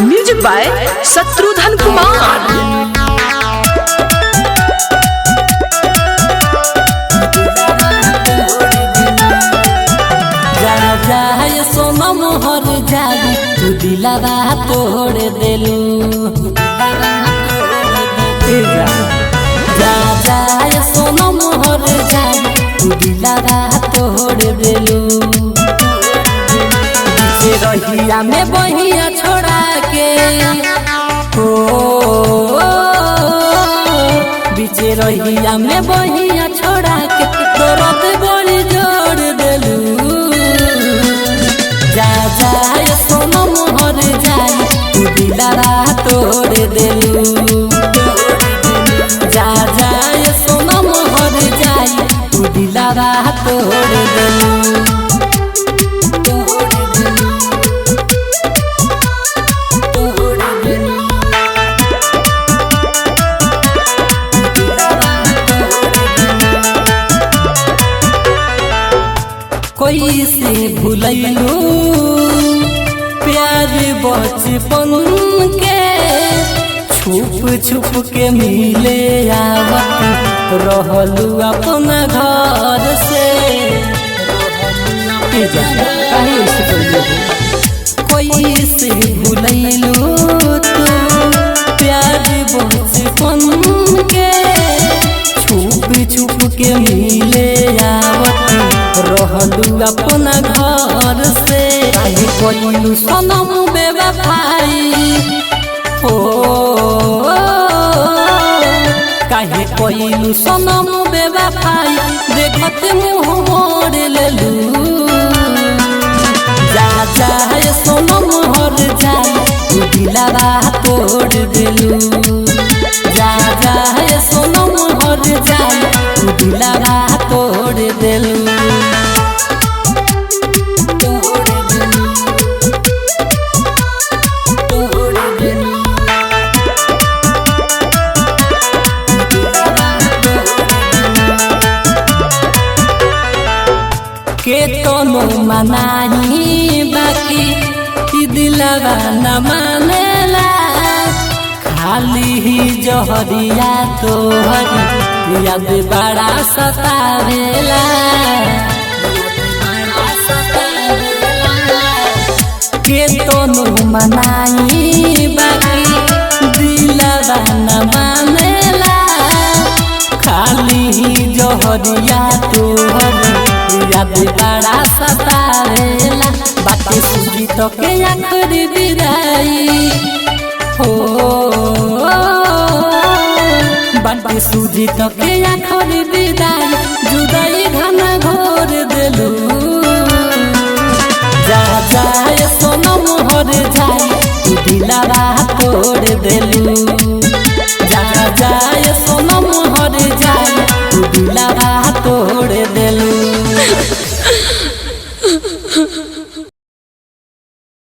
Music by Shatrughan Kumar. सोना मोहर जागी तू दिलावा तोड़ देलू। सोना मोहर जागी तू दिलावा तोड़ देलू। रहिया में बहिया छोड़ा के हो बीचे रहिया में बहिया छोड़ा के दर्द बड़ी जोड़ देलू। जा सोना मोहर जाई तू दिलावा तोड़ देलू। जा सोना मोहर जाई तू दिलावा तोड़ देलू। कोई से भूलैलू प्यार बचपन के छुप छुप के मिले आवत रहलू अपना घर से। कोई से भूलैलू तू प्यार बचपन के छुप छुप के मिले आवत रहलू अपना घर से। काहे कोइलू सनम बेवफाई हो काहे कोइलू सनम बेवफाई देखत मुँह मोड़ लेलू। जा सनम हर जाई तू दिलावा तोड़ देलू। जा सनम हर जाई तू दिलावा तोड़ देलू। के तोनो मनाही बाकी दिलवा न मानेला। खाली ही जहरिया तोहरी याद बड़ा सतावेला। के तोनो मनाही बाकी दिलवा न मानेला। खाली ही जहरिया तोहरी याद बड़ा सतावेला। बातें सुनी तो के आखिरी विदाई हो बातें सुनी तो के आखिरी विदाई जुदाई घना घोर देलू। जा सोना मोहर जाई तू दिलावा तोड़ देलू। जा